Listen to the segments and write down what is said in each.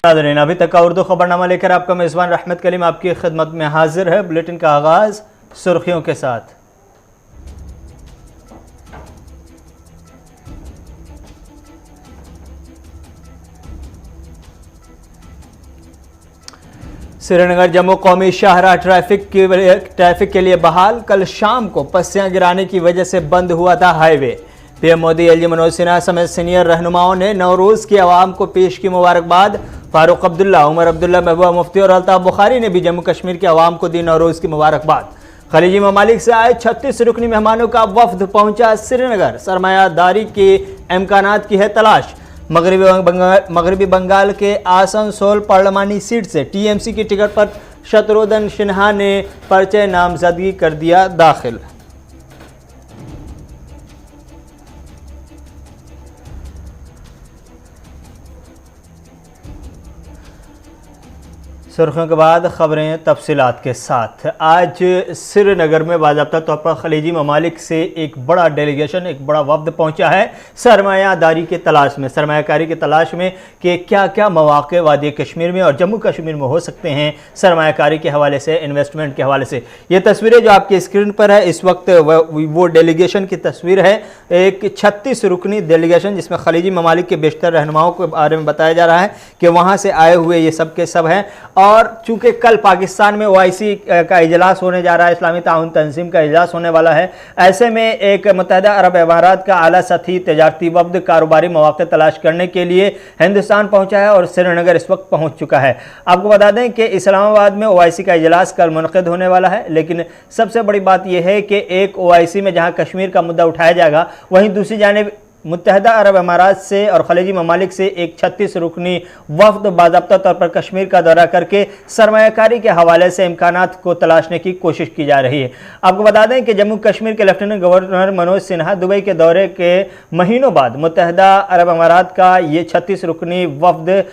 नाज़रीन, अभी तक का उर्दू खबरनामा लेकर आपका मेज़बान रहमत कलीम आपकी खिदमत में हाजिर है। बुलेटिन का आगाज़ सुर्खियों के साथ। श्रीनगर जम्मू कौमी शाहराह ट्रैफिक के लिए बहाल। कल शाम को पस्सियां गिराने की वजह से बंद हुआ था highway. PM Modi, LG Manoj Sinha समेत सीनियर रहनुमाओं ने नवरोज़ की आवाम को पेश की मुबारकबाद। फारूक अब्दुल्ला, उमर अब्दुल्ला, महबूबा मुफ्ती और अल्ताफ बुखारी ने भी जम्मू कश्मीर की आवाम को दी नवरोज़ की मुबारकबाद। खलीजी ममालिक से आए 36 रुकनी मेहमानों का वफ्द पहुंचा श्रीनगर। सरमायादारी के इम्कानात की है तलाश। मगरबी बंगाल के आसनसोल पार्लिमानी सीट से टीएमसी की टिकट पर शत्रुघ्न सिन्हा ने पर्चे नामजदगी कर दिया दाखिल। सुर्खियों के बाद खबरें तफसीलात के साथ। आज श्रीनगर में बाज़ाब्ता तौर पर खलीजी ममालिक से एक बड़ा डेलीगेशन, एक बड़ा वफ्द पहुंचा है सरमायादारी के तलाश में, सरमायाकारी की तलाश में कि क्या क्या मौक़े वादी कश्मीर में और जम्मू कश्मीर में हो सकते हैं सरमायाकारी के हवाले से, इन्वेस्टमेंट के हवाले से। ये तस्वीरें जो आपकी स्क्रीन पर है इस वक्त वो डेलीगेशन की तस्वीर है। एक 36 रुकनी डेलीगेशन जिसमें खलीजी ममालिक के बेशतर रहनुमाओं के बारे में बताया जा रहा है कि वहाँ से आए हुए ये सब के सब हैं। और चूंकि कल पाकिस्तान में OIC का इजलास होने जा रहा है, इस्लामी ताउन तंजीम का इजलास होने वाला है, ऐसे में एक मुत्तहदा अरब अमारात का आला सतही तजारती वफ्द कारोबारी मौक़े तलाश करने के लिए हिंदुस्तान पहुंचा है और श्रीनगर इस वक्त पहुंच चुका है। आपको बता दें कि इस्लामाबाद में OIC का इजलास कल मुनक़िद होने वाला है, लेकिन सबसे बड़ी बात यह है कि एक OIC में जहां कश्मीर का मुद्दा उठाया जाएगा, वहीं दूसरी जानिब मुत्तहदा अरब अमारात से और खलीजी ममालिक से एक 36 रुकनी वफ्द बाज़ाब्ता तौर पर कश्मीर का दौरा करके सरमायाकारी के हवाले से इम्कानात को तलाशने की कोशिश की जा रही है। आपको बता दें कि जम्मू कश्मीर के lieutenant governor Manoj Sinha Dubai के दौरे के महीनों बाद मुत्तहदा अरब अमारात का ये 36 रुकनी वफ्द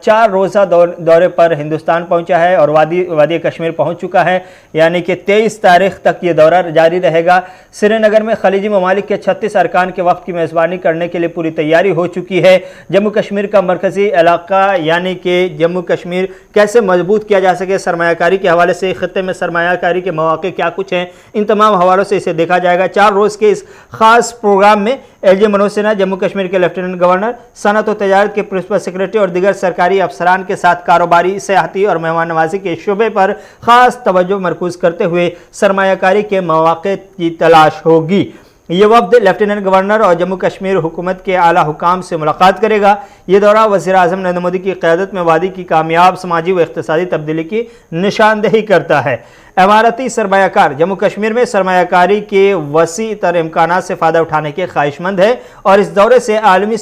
4 रोज़ा दौरे पर हिंदुस्तान पहुँचा है और वादी कश्मीर पहुँच चुका है, यानी कि 23 तारीख तक ये दौरा जारी रहेगा। श्रीनगर में खलीजी ममालिक के 36 अरकान के वफ्द की मेज़बानी करने के लिए पूरी तैयारी हो चुकी है। जम्मू कश्मीर का मरकजी इलाका यानी कि जम्मू कश्मीर कैसे मजबूत किया जा सके सरमायाकारी के हवाले से, खित्ते में सरमायाकारी के मौके क्या कुछ हैं, इन तमाम हवालों से इसे देखा जाएगा। 4 रोज़ के इस खास प्रोग्राम में एलजी मनोज सिन्हा, जम्मू कश्मीर के लेफ्टिनेंट गवर्नर, सनत और तजारत के प्रिंसिपल सेक्रेटरी और दीगर सरकारी अफसरान के साथ कारोबारी, सियाहती और मेहमान नवाजी के शोबे पर खास तवज्जो मरकूज करते हुए सरमायाकारी के मौके की तलाश होगी। ये वफ्द लेफ्टिनेंट गवर्नर और जम्मू कश्मीर हुकूमत के आला हुकाम से मुलाकात करेगा। ये दौरा वज़ीर-ए-आज़म नरेंद्र मोदी की क़यादत में वादी की कामयाब समाजी व इक़्तिसादी तब्दीली की निशानदेही करता है। इमारती सरमायाकार जम्मू कश्मीर में सरमायाकारी के वसी तर इम्कानात से फ़ायदा उठाने के ख्वाहिशमंद है और इस दौरे से आलमी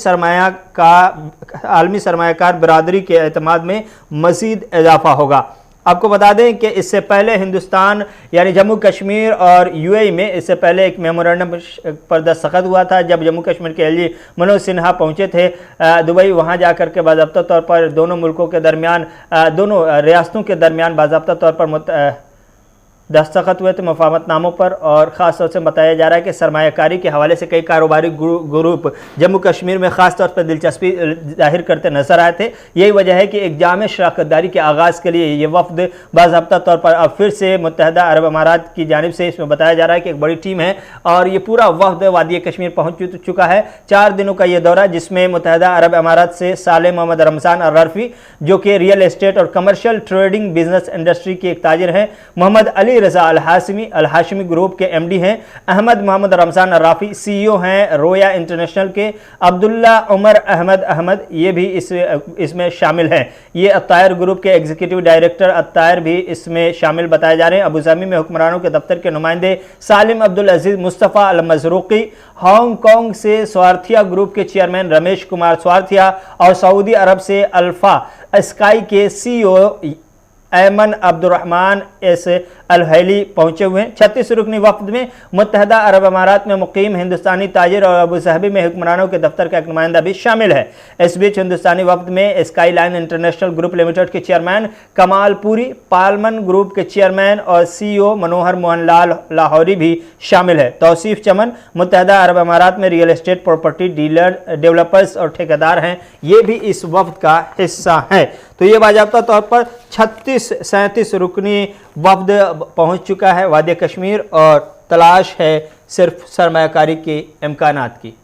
सरमायाकार बरादरी के एतमाद में मज़ीद इजाफा होगा। आपको बता दें कि इससे पहले हिंदुस्तान यानी जम्मू कश्मीर और UAE में इससे पहले एक मेमोरेंडम पर दस्तखत हुआ था जब जम्मू कश्मीर के एलजी मनोज सिन्हा पहुंचे थे दुबई। वहां जाकर के बाज़ाब्ता तौर पर दोनों मुल्कों के दरमियान, दोनों रियासतों के दरमियान बाज़ाब्ता तौर पर दस्तखत हुए थे मुफाहमतनामों पर और ख़ास तौर से बताया जा रहा है कि सरमायाकारी के हवाले से कई कारोबारी ग्रुप जम्मू कश्मीर में ख़ास तौर पर दिलचस्पी जाहिर करते नजर आए थे। यही वजह है कि एक जामे शराकतदारी के आगाज़ के लिए ये वफ्द बाज़ाब्ता तौर पर अब फिर से मुत्तहदा अरब अमारात की जानिब से इसमें बताया जा रहा है कि एक बड़ी टीम है और ये पूरा वफ्द वादी कश्मीर पहुँच चुका है। 4 दिनों का ये दौरा जिसमें मुत्तहदा अरब अमारात से साले मोहम्मद रमज़ान अर्रफ़ी जो कि रियल एस्टेट और कमर्शियल ट्रेडिंग बिजनेस इंडस्ट्री के एक ताजिर हैं, मोहम्मद अली रज़ा अल हाशिमी ग्रुप के MD हैं, अहमद मोहम्मद रमज़ान अर्राफ़ी CEO हैं रोया इंटरनेशनल के, अब्दुल्ला उमर अहमद ये भी इसमें शामिल हैं। ये अत्तायर ग्रुप के एग्जीक्यूटिव डायरेक्टर अत्तायर भी इसमें शामिल बताए जा रहे हैं। अबूज़ाबी में हुक्मरानों के दफ्तर के नुमाइंदे सालिम अब्दुल अजीज़ मुस्तफ़ा अल मज़रूक़ी, हांगकांग से स्वार्थिया ग्रुप के चेयरमैन रमेश कुमार स्वार्थिया और सऊदी अरब से अल्फा स्काई के CEO ऐमन अब्दुर्रहमान एस अल-हैली पहुंचे हुए हैं। 36 रुकनी वफ्द में मुत्तहदा अरब अमारात में मुकीम हिंदुस्तानी ताजिर और अबू धाबी में हुक्मरानों के दफ्तर का एक नुमाइंदा भी शामिल है। इस बीच हिंदुस्तानी वफ्द में sky line international group limited के चेयरमैन कमाल पुरी, पालमन ग्रुप के चेयरमैन और CEO मनोहर मोहन लाल लाहौरी भी शामिल है। तौसीफ चमन मुत्तहदा अरब अमारात में real estate property dealer, developers और ठेकेदार हैं, ये भी इस वफ्द का हिस्सा है। तो ये बाज़ाब्ता तौर पर 37 रुकनी वफ्द पहुंच चुका है वादी कश्मीर और तलाश है सिर्फ सरमायाकारी के इम्कानात की।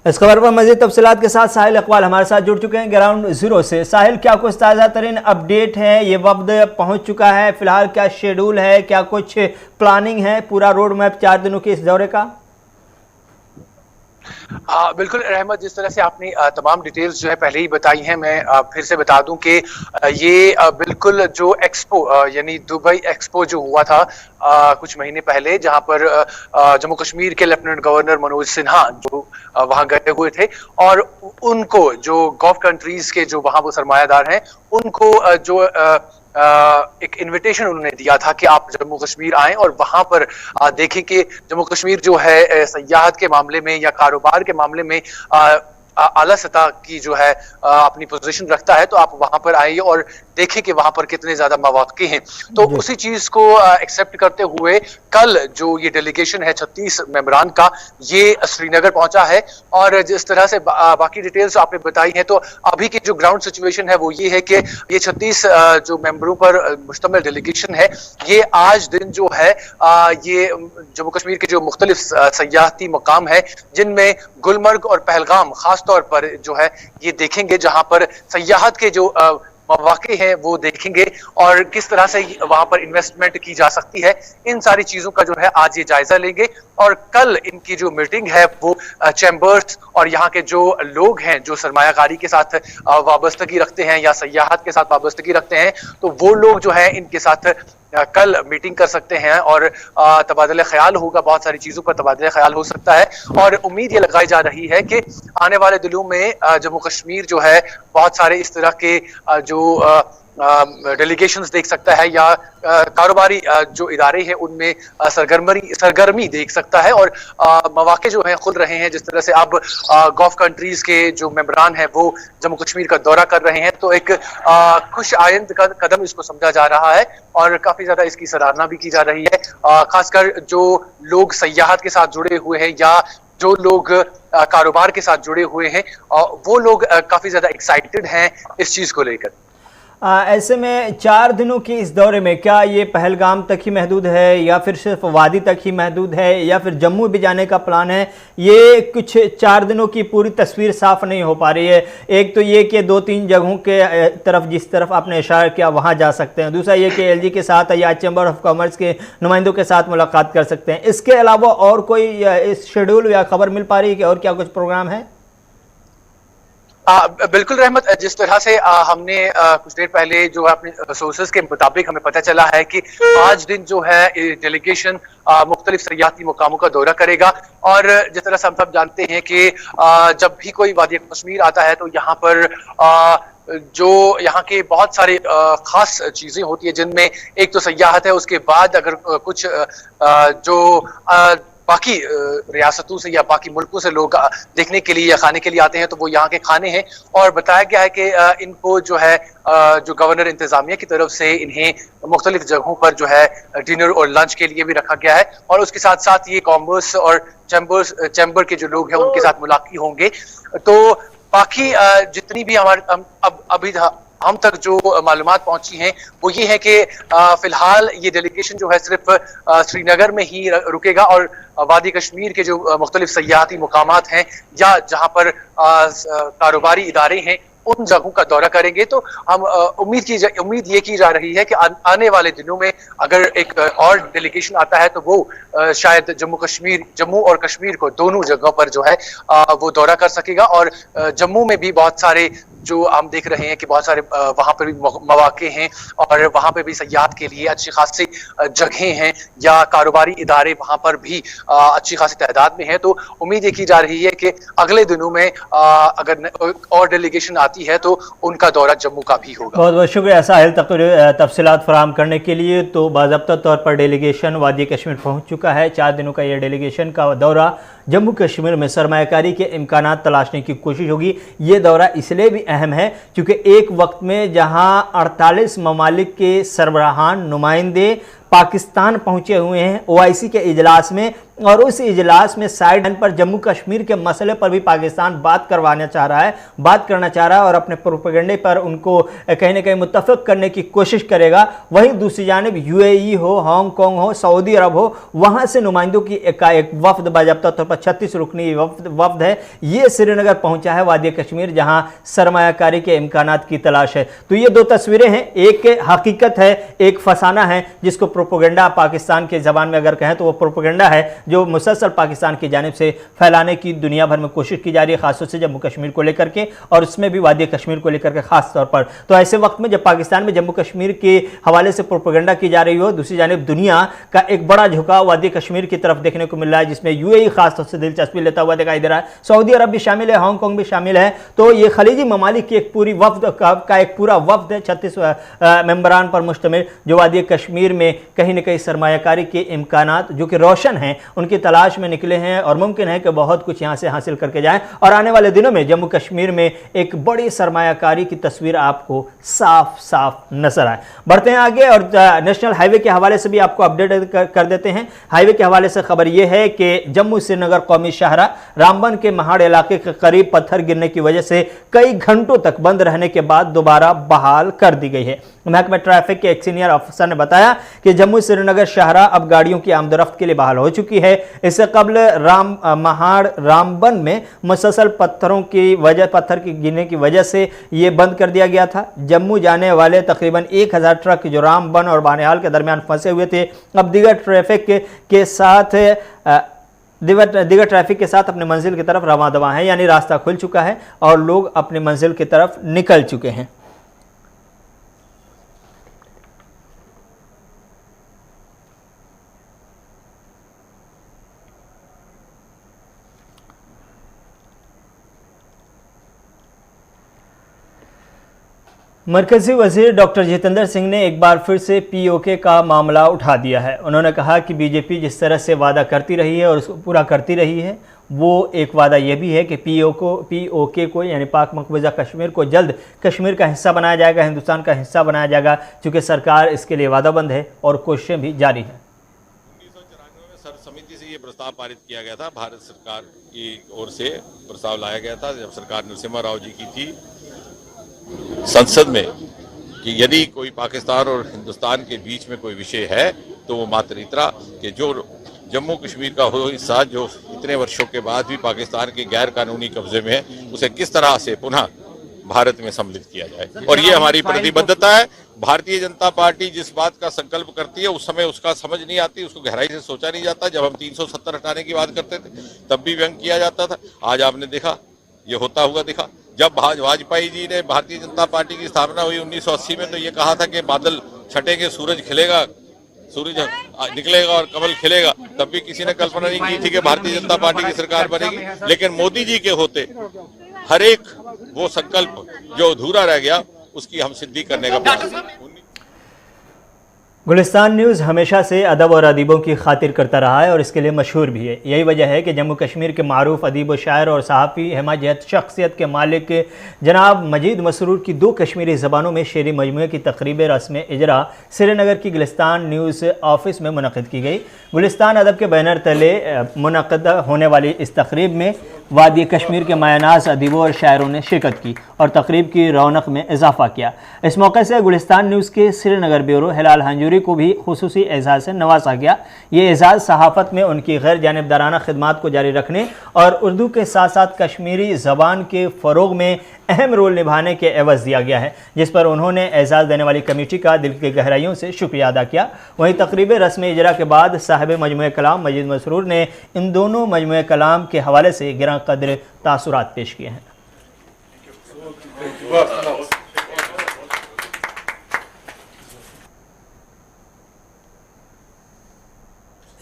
इस खबर पर मज़ीद तफसीलात के साथ साहिल इकबाल हमारे साथ जुड़ चुके हैं ग्राउंड जीरो से। साहिल, क्या कुछ ताज़ा तरीन अपडेट है? ये वफ्द पहुंच चुका है, फिलहाल क्या शेड्यूल है, क्या कुछ प्लानिंग है, पूरा रोड मैप 4 दिनों के इस दौरे का? बिल्कुल रहमत, जिस तरह से आपने तमाम डिटेल्स जो है पहले ही बताई हैं, मैं फिर से बता दूं कि ये बिल्कुल जो एक्सपो यानी दुबई एक्सपो जो हुआ था कुछ महीने पहले, जहां पर जम्मू कश्मीर के लेफ्टिनेंट गवर्नर मनोज सिन्हा जो वहां गए हुए थे और उनको जो गल्फ कंट्रीज के जो वहां वो सरमायादार हैं उनको जो एक इनविटेशन उन्होंने दिया था कि आप जम्मू कश्मीर आएं और वहां पर देखें कि जम्मू कश्मीर जो है सयाहत के मामले में या कारोबार के मामले में आला सतह की जो है अपनी पोजीशन रखता है, तो आप वहां पर आइए और देखें कि वहां पर कितने ज्यादा मौके हैं। तो उसी चीज को एक्सेप्ट करते हुए कल जो ये डेलीगेशन है 36 मेंबरान का, ये श्रीनगर पहुंचा है। और जिस तरह से बाकी डिटेल्स आपने बताई हैं, तो अभी की जो ग्राउंड सिचुएशन है वो ये है कि ये 36 जो मेंबरों पर मुश्तमिल डेलीगेशन है, ये आज दिन जो है ये जम्मू कश्मीर के जो मुख्तलिफ सयाहती मकाम है जिनमें गुलमर्ग और पहलगाम खास तौर पर जो है ये देखेंगे, जहां पर सयाहत के जो मौके हैं वो देखेंगे और किस तरह से वहां पर इन्वेस्टमेंट की जा सकती है। इन सारी चीजों का जो है आज ये जायजा लेंगे और कल इनकी जो मीटिंग है वो चैम्बर्स और यहाँ के जो लोग हैं जो सरमायाकारी के साथ वाबस्तगी रखते हैं या सयाहत के साथ वाबस्तगी रखते हैं, तो वो लोग जो है इनके साथ कल मीटिंग कर सकते हैं और तबादला ख्याल होगा, बहुत सारी चीजों पर तबादला ख्याल हो सकता है। और उम्मीद ये लगाई जा रही है कि आने वाले दिनों में जम्मू कश्मीर जो है बहुत सारे इस तरह के जो डेलीगेशंस देख सकता है या कारोबारी जो इदारे हैं उनमें सरगर्मी देख सकता है और मौके जो हैं खुल रहे हैं। जिस तरह से अब गल्फ कंट्रीज के जो मेंबरान हैं वो जम्मू कश्मीर का दौरा कर रहे हैं, तो एक खुश आइंद का कदम इसको समझा जा रहा है और काफी ज्यादा इसकी सराहना भी की जा रही है। खासकर जो लोग सयाहत के साथ जुड़े हुए हैं या जो लोग कारोबार के साथ जुड़े हुए हैं वो लोग काफी ज्यादा एक्साइटेड हैं इस चीज को लेकर। ऐसे में 4 दिनों के इस दौरे में क्या ये पहलगाम तक ही महदूद है या फिर सिर्फ वादी तक ही महदूद है या फिर जम्मू भी जाने का प्लान है? ये कुछ 4 दिनों की पूरी तस्वीर साफ नहीं हो पा रही है। एक तो ये कि 2-3 जगहों के तरफ जिस तरफ आपने इशारा किया वहाँ जा सकते हैं, दूसरा ये कि LG के साथ या चैम्बर ऑफ कॉमर्स के नुमाइंदों के साथ मुलाकात कर सकते हैं। इसके अलावा और कोई इस शेड्यूल या खबर मिल पा रही है कि और क्या कुछ प्रोग्राम है? बिल्कुल रहमत, जिस तरह से हमने कुछ देर पहले जो है अपने सोर्सेज के मुताबिक हमें पता चला है कि आज दिन जो है डेलीगेशन मुख्तलिफ सयाहती मुकामों का दौरा करेगा। और जिस तरह से हम सब जानते हैं कि जब भी कोई वादी कश्मीर आता है तो यहाँ पर जो यहाँ के बहुत सारे खास चीजें होती है, जिनमें एक तो सयाहत है, उसके बाद अगर कुछ जो बाकी रियासतों से या बाकी मुल्कों से लोग देखने के लिए या खाने के लिए आते हैं तो वो यहाँ के खाने हैं। और बताया गया है कि इनको जो है जो गवर्नर इंतजामिया की तरफ से इन्हें मुख्तलिफ जगहों पर जो है डिनर और लंच के लिए भी रखा गया है और उसके साथ साथ ये कॉमर्स और चैम्बर के जो लोग हैं उनके साथ मुलाकात होंगे। तो बाकी जितनी भी हमारे अभी हम तक जो मालूमात पहुंची हैं वो ये है कि फिलहाल ये डेलीगेशन जो है सिर्फ श्रीनगर में ही रुकेगा और वादी कश्मीर के जो मुख्तलिफ सयाहती मुकामात हैं या जहां पर कारोबारी इदारे हैं उन जगहों का दौरा करेंगे। तो हम उम्मीद ये की जा रही है कि आने वाले दिनों में अगर एक और डेलीगेशन आता है तो वो शायद जम्मू और कश्मीर को दोनों जगहों पर जो है वो दौरा कर सकेगा। और जम्मू में भी बहुत सारे जो हम देख रहे हैं कि बहुत सारे वहां पर भी मौके हैं और वहां पर भी सयाहत के लिए अच्छी खासी जगहें हैं या कारोबारी इदारे वहां पर भी अच्छी खासी तादाद में है। तो उम्मीद ये की जा रही है कि अगले दिनों में अगर और डेलीगेशन आती जाती है तो उनका दौरा जम्मू का भी होगा। बहुत बहुत शुक्रिया साहिल तफसीलात फराहम करने के लिए। तो बाज़ाब्ता तौर पर डेलीगेशन वादी कश्मीर पहुंच चुका है। 4 दिनों का यह डेलीगेशन का दौरा जम्मू कश्मीर में सरमायाकारी के इम्कानात तलाशने की कोशिश होगी। ये दौरा इसलिए भी अहम है क्योंकि एक वक्त में जहां 48 ममालिक के सरबराहान नुमाइंदे पाकिस्तान पहुंचे हुए हैं ओआईसी के इजलास में, और उस इजलास में साइड पर जम्मू कश्मीर के मसले पर भी पाकिस्तान बात करना चाह रहा है और अपने प्रोपेगेंडे पर उनको कहीं ना कहीं मुत्तफिक करने की कोशिश करेगा। वहीं दूसरी जानिब यूएई हो, हांगकांग हो, सऊदी अरब हो, वहां से नुमाइंदों की एक वफ्द बाज़ाब्ता तौर पर 36 रुकनी वफ्द है, ये श्रीनगर पहुंचा है वादी कश्मीर, जहां सरमायाकारी के इम्कानात की तलाश है। तो ये 2 तस्वीरें हैं, एक हकीकत है, एक फसाना है, जिसको प्रोपेगेंडा पाकिस्तान के जबान में अगर कहें तो वो प्रोपेगेंडा है जो मुसलसल पाकिस्तान की जानिब से फैलाने की दुनिया भर में कोशिश की जा रही है, खासतौर से जम्मू कश्मीर को लेकर के, और उसमें भी वादी कश्मीर को लेकर के खास तौर पर। तो ऐसे वक्त में जब पाकिस्तान में जम्मू कश्मीर के हवाले से प्रोपेगेंडा की जा रही हो, दूसरी जानिब दुनिया का एक बड़ा झुकाव वादी कश्मीर की तरफ देखने को मिल रहा है, जिसमें यूएई खासतौर से दिलचस्पी लेता हुआ दिखाई दे रहा है, सऊदी अरब भी शामिल है, हांगकांग भी शामिल है। तो ये खलीजी ममालिक की एक पूरी वफ्द का एक पूरा वफ्द है, 36 मेंबरान पर मुश्तमिल, जो वादी कश्मीर में कहीं ना कहीं सरमायाकारी के इम्कानात जो कि रोशन हैं उनकी तलाश में निकले हैं, और मुमकिन है कि बहुत कुछ यहाँ से हासिल करके जाएं, और आने वाले दिनों में जम्मू कश्मीर में एक बड़ी सरमायाकारी की तस्वीर आपको साफ साफ नजर आए। बढ़ते हैं आगे और नेशनल हाईवे के हवाले से भी आपको अपडेट कर देते हैं। हाईवे के हवाले से खबर यह है कि जम्मू श्रीनगर कौमी शाहरा रामबन के महाड़ इलाके के करीब पत्थर गिरने की वजह से कई घंटों तक बंद रहने के बाद दोबारा बहाल कर दी गई है। महकमा ट्रैफिक के एक सीनियर अफसर ने बताया कि जम्मू श्रीनगर शाहरा अब गाड़ियों की आमदोरफ्त के लिए बहाल हो चुकी है। इससे कबल महाड़ रामबन में मुसलसल पत्थर की गिरने की वजह से यह बंद कर दिया गया था। जम्मू जाने वाले तकरीबन 1000 ट्रक जो रामबन और बानिहाल के दरमियान फंसे हुए थे, अब दीगर ट्रैफिक के साथ अपनी मंजिल की तरफ रवां दवा हैं, यानी रास्ता खुल चुका है और लोग अपनी मंजिल की तरफ निकल चुके हैं। मरकजी वजीर डॉक्टर जितेंद्र सिंह ने एक बार फिर से पीओके का मामला उठा दिया है। उन्होंने कहा कि बीजेपी जिस तरह से वादा करती रही है और उसको पूरा करती रही है, वो एक वादा यह भी है कि पीओके को यानी पाक मकबूजा कश्मीर को जल्द कश्मीर का हिस्सा बनाया जाएगा, हिंदुस्तान का हिस्सा बनाया जाएगा, चूँकि सरकार इसके लिए वादाबंद है और कोशिशें भी जारी हैं। 1994 में सर्व समिति से ये प्रस्ताव पारित किया गया था, भारत सरकार की ओर से प्रस्ताव लाया गया था जब सरकार नरसिम्हा राव जी की थी संसद में, कि यदि कोई पाकिस्तान और हिंदुस्तान के बीच में कोई विषय है तो वो मात्र इतना कि जो जम्मू कश्मीर का हो हिस्सा जो इतने वर्षों के बाद भी पाकिस्तान के गैर कानूनी कब्जे में है, उसे किस तरह से पुनः भारत में सम्मिलित किया जाए। और ये हमारी प्रतिबद्धता है। भारतीय जनता पार्टी जिस बात का संकल्प करती है उस समय उसका समझ नहीं आती, उसको गहराई से सोचा नहीं जाता। जब हम 370 हटाने की बात करते थे तब भी व्यंग किया जाता था, आज आपने देखा ये होता हुआ दिखा। जब वाजपेयी जी ने भारतीय जनता पार्टी की स्थापना हुई 1980 में, तो ये कहा था कि बादल छटेंगे, सूरज खिलेगा, सूरज निकलेगा और कमल खिलेगा, तब भी किसी ने कल्पना नहीं की थी कि भारतीय जनता पार्टी की सरकार बनेगी। लेकिन मोदी जी के होते हर एक वो संकल्प जो अधूरा रह गया उसकी हम सिद्धि करने का प्रयास। गुलिस्तान न्यूज़ हमेशा से अदब और अदीबों की खातिर करता रहा है और इसके लिए मशहूर भी है। यही वजह है कि जम्मू कश्मीर के मारूफ अदीब व शायर और सहाफ़ी हिमायत शख्सियत के मालिक जनाब मजीद मसरूर की 2 कश्मीरी ज़बानों में शेरी मजमूए की तकरीब रस्म इजरा श्रीनगर की गुलिस्तान न्यूज़ ऑफिस में मुनक़िद की गई। गुलिस्तान अदब के बैनर तले मुनक़िद होने वाली इस तकरीब में वादी कश्मीर के मायनाज अदीबों और शायरों ने शिरकत की और तकरीब की रौनक में इजाफा किया। इस मौके से गुलिस्तान न्यूज़ के श्रीनगर ब्यूरो हिलाल हंजूरी को भी खुसूसी एजाज़ से नवाजा गया। ये एजाज़ सहाफ़त में उनकी गैर जानिबदाराना खिदमात को जारी रखने और उर्दू के साथ साथ कश्मीरी ज़बान के फ़रोग़ में अहम रोल निभाने के एवज़ दिया गया है, जिस पर उन्होंने एजाज़ देने वाली कमेटी का दिल की गहराइयों से शुक्रिया अदा किया। वहीं तकरीब रस्म इजरा के बाद साहिब मजमूए कलाम मजीद मसरूर ने इन दोनों मजमूए कलाम के हवाले से गिरां कदर तासुरात पेश किए हैं।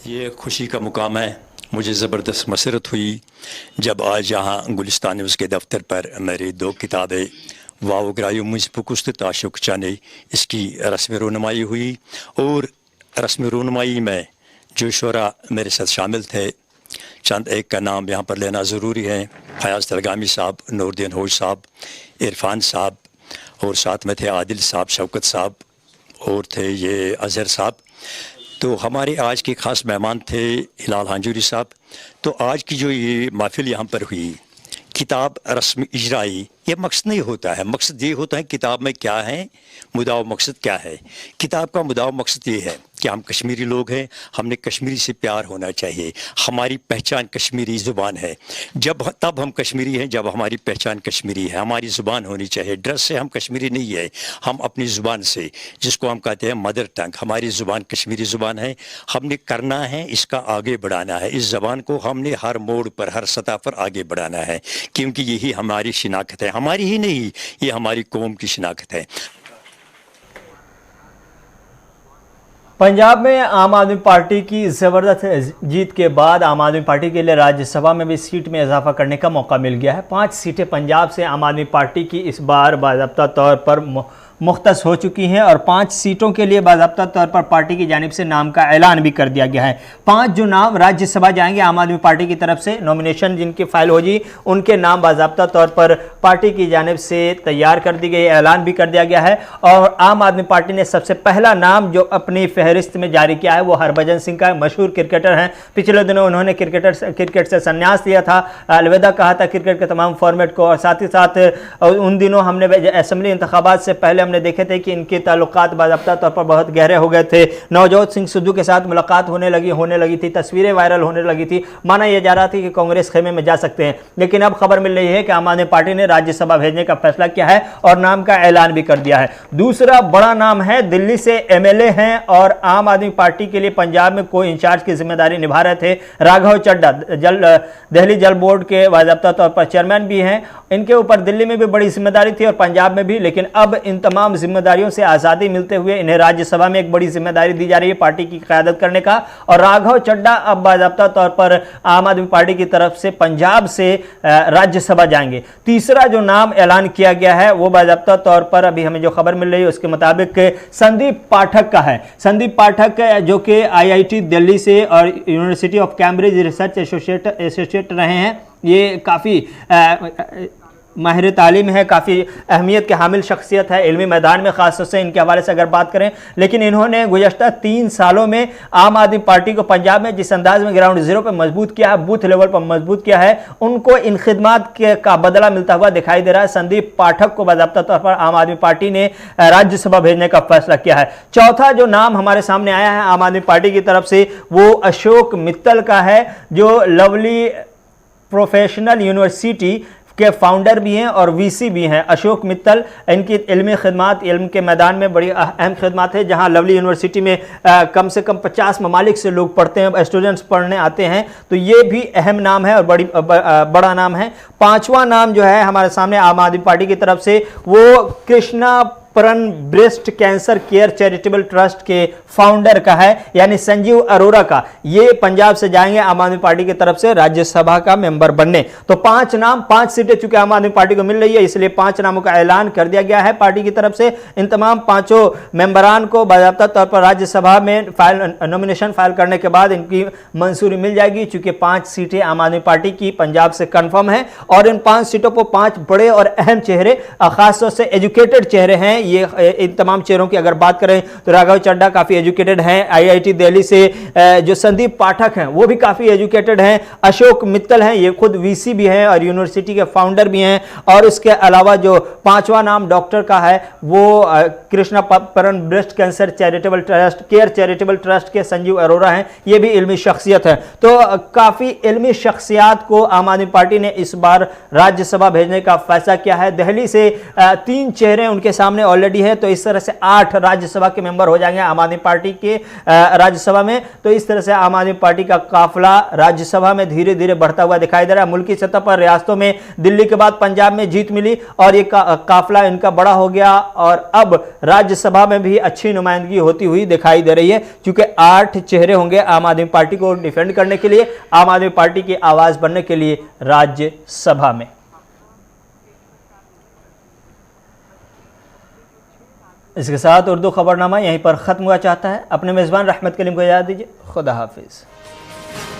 ये खुशी का मुकाम है, मुझे ज़बरदस्त मसरत हुई जब आज यहाँ गुलिस्तान न्यूज़ के दफ्तर पर मेरी 2 किताबें वावग्रायु मुझपुकुस्त ताशुक चाने इसकी रस्म रोनुमाई हुई। और रस्म रोनुमाई में जो शुरा मेरे साथ शामिल थे, चंद एक का नाम यहाँ पर लेना ज़रूरी है। फयाज़ तलगामी साहब, नूरुद्दीन होश साहब, इरफान साहब, और साथ में थे आदिल साहब, शौकत साहब, और थे ये अज़हर साहब। तो हमारे आज के ख़ास मेहमान थे हिलाल हांजूरी साहब। तो आज की जो ये महफिल यहाँ पर हुई, किताब रस्म इजराई, ये मकसद नहीं होता है। मकसद ये होता है किताब में क्या है, मुद्दा व मकसद क्या है। किताब का मुद्दा व मकसद ये है कि हम कश्मीरी लोग हैं, हमने कश्मीरी से प्यार होना चाहिए। हमारी पहचान कश्मीरी ज़ुबान है, तब हम कश्मीरी हैं जब हमारी पहचान कश्मीरी है। हमारी ज़ुबान होनी चाहिए। ड्रेस से हम कश्मीरी नहीं है, हम अपनी ज़ुबान से, जिसको हम कहते हैं मदर टंग, हमारी ज़ुबान कश्मीरी ज़ुबान है। हमने करना है, इसका आगे बढ़ाना है। इस ज़बान को हमने हर मोड़ पर, हर सतह पर आगे बढ़ाना है, क्योंकि यही हमारी शिनाख्त है। हमारी ही नहीं, ये हमारी कौम की शिनाख्त है। पंजाब में आम आदमी पार्टी की ज़बरदस्त जीत के बाद आम आदमी पार्टी के लिए राज्यसभा में भी सीट में इजाफा करने का मौका मिल गया है। 5 सीटें पंजाब से आम आदमी पार्टी की इस बार बाज़ाब्ता तौर पर मुख्तस हो चुकी हैं और 5 सीटों के लिए बाज़ाब्ता तौर पर पार्टी की जानिब से नाम का ऐलान भी कर दिया गया है। 5 जो नाम राज्यसभा जाएंगे आम आदमी पार्टी की तरफ से, नॉमिनेशन जिनकी फाइल होगी उनके नाम बाज़ाब्ता तौर पर पार्टी की जानिब से तैयार कर दी गई, ऐलान भी कर दिया गया है। और आम आदमी पार्टी ने सबसे पहला नाम जो अपनी फहरिस्त में जारी किया है वो हरभजन सिंह का, मशहूर क्रिकेटर हैं। पिछले दिनों उन्होंने क्रिकेट से संन्यास लिया था, अलविदा कहा था क्रिकेट के तमाम फॉर्मेट को। और साथ ही साथ उन दिनों हमने असेंबली इंतखाबात से पहले हमने देखे थे कि इनके ताल्लुकात बाज़ाब्ता तौर पर बहुत गहरे हो गए थे। नवजोत सिंह सिद्धू के साथ मुलाकात होने लगी थी, तस्वीरें वायरल होने लगी थी। माना यह जा रहा था कि कांग्रेस खेमे में जा सकते हैं, लेकिन अब खबर मिल रही है कि आम आदमी पार्टी ने राज्यसभा भेजने का फैसला किया है और नाम का ऐलान भी कर दिया है। दूसरा बड़ा नाम है, दिल्ली से एमएलए हैं और आम आदमी पार्टी के लिए पंजाब में कोई इंचार्ज की जिम्मेदारी निभा रहे थे, राघव चड्ढा दिल्ली जल बोर्ड के बाज़ाब्ता तौर पर चेयरमैन भी हैं। इनके ऊपर दिल्ली में भी बड़ी जिम्मेदारी थी और पंजाब में भी, लेकिन अब इन तमाम जिम्मेदारियों से आज़ादी मिलते हुए इन्हें राज्यसभा में एक बड़ी जिम्मेदारी दी जा रही है पार्टी की क़यादत करने का। और राघव चड्ढा अब बाज़ाब्ता तौर पर आम आदमी पार्टी की तरफ से पंजाब से राज्यसभा जाएंगे। तीसरा जो नाम ऐलान किया गया है वो बाज़ाब्ता तौर पर अभी हमें जो खबर मिल रही है उसके मुताबिक संदीप पाठक का है। संदीप पाठक जो कि IIT दिल्ली से और university of Cambridge research associate रहे हैं। ये काफ़ी माहिर तालीम है, काफ़ी अहमियत के हामिल शख्सियत है इल्मी मैदान में, ख़ास तौर से इनके हवाले से अगर बात करें। लेकिन इन्होंने गुज़श्ता 3 सालों में आम आदमी पार्टी को पंजाब में जिस अंदाज में ग्राउंड ज़ीरो पर मजबूत किया है, बूथ लेवल पर मजबूत किया है, उनको इन खिदमात का बदला मिलता हुआ दिखाई दे रहा है। संदीप पाठक को बाज़ाब्ता तौर पर आम आदमी पार्टी ने राज्यसभा भेजने का फैसला किया है। चौथा जो नाम हमारे सामने आया है आम आदमी पार्टी की तरफ से वो अशोक मित्तल का है, जो लवली प्रोफेशनल यूनिवर्सिटी के फाउंडर भी हैं और VC भी हैं। अशोक मित्तल, इनकी इल्मी खिदमात, इल्म के मैदान में बड़ी अहम खिदमात है। जहां लवली यूनिवर्सिटी में कम से कम 50 ममालिक से लोग पढ़ते हैं, स्टूडेंट्स पढ़ने आते हैं, तो ये भी अहम नाम है और बड़ा नाम है। 5वां नाम जो है हमारे सामने आम आदमी पार्टी की तरफ से वो कृष्णा परन breast cancer care charitable trust के फाउंडर का है, यानी संजीव अरोरा का। ये पंजाब से जाएंगे आम आदमी पार्टी की तरफ से राज्यसभा का मेंबर बनने। तो 5 नाम, 5 सीटें चूंकि आम आदमी पार्टी को मिल रही है, इसलिए 5 नामों का ऐलान कर दिया गया है पार्टी की तरफ से। इन तमाम 5 मेंबरान को बाज़ाब्ता तौर पर राज्यसभा में नॉमिनेशन फाइल करने के बाद इनकी मंजूरी मिल जाएगी, चूंकि 5 सीटें आम आदमी पार्टी की पंजाब से कन्फर्म है। और इन 5 सीटों पर 5 बड़े और अहम चेहरे, खासतौर से एजुकेटेड चेहरे हैं। ये इन तमाम चेहरों की अगर बात करें तो राघव चड्ढा काफी एजुकेटेड हैं, IIT दिल्ली से। जो संदीप पाठक हैं वो भी काफी एजुकेटेड हैं। अशोक मित्तल हैं, ये खुद VC भी हैं और यूनिवर्सिटी के फाउंडर भी हैं। और इसके अलावा जो 5वां नाम डॉक्टर का है वो कृष्णा परन breast cancer charitable trust, care charitable trust के संजीव अरोरा हैं। ये भी इल्मी शख्सियत है। तो काफी इल्मी शख्सियात को आम आदमी पार्टी ने इस बार राज्यसभा भेजने का फैसला किया है। दिल्ली से 3 चेहरे उनके सामने ऑलरेडी है, तो इस तरह से 8 राज्यसभा के मेंबर हो जाएंगे आम आदमी पार्टी के राज्यसभा में। तो इस तरह से आम आदमी पार्टी का काफिला राज्यसभा में धीरे धीरे बढ़ता हुआ दिखाई दे रहा है। मुल्की सतह पर रियासतों में दिल्ली के बाद पंजाब में जीत मिली और ये काफिला इनका बड़ा हो गया और अब राज्यसभा में भी अच्छी नुमाइंदगी होती हुई दिखाई दे रही है, क्योंकि 8 चेहरे होंगे आम आदमी पार्टी को डिफेंड करने के लिए, आम आदमी पार्टी की आवाज बनने के लिए राज्यसभा में। इसके साथ उर्दू खबरनामा यहीं पर ख़त्म हुआ चाहता है। अपने मेज़बान रहमत कलीम को याद दीजिए। खुदा हाफिज़।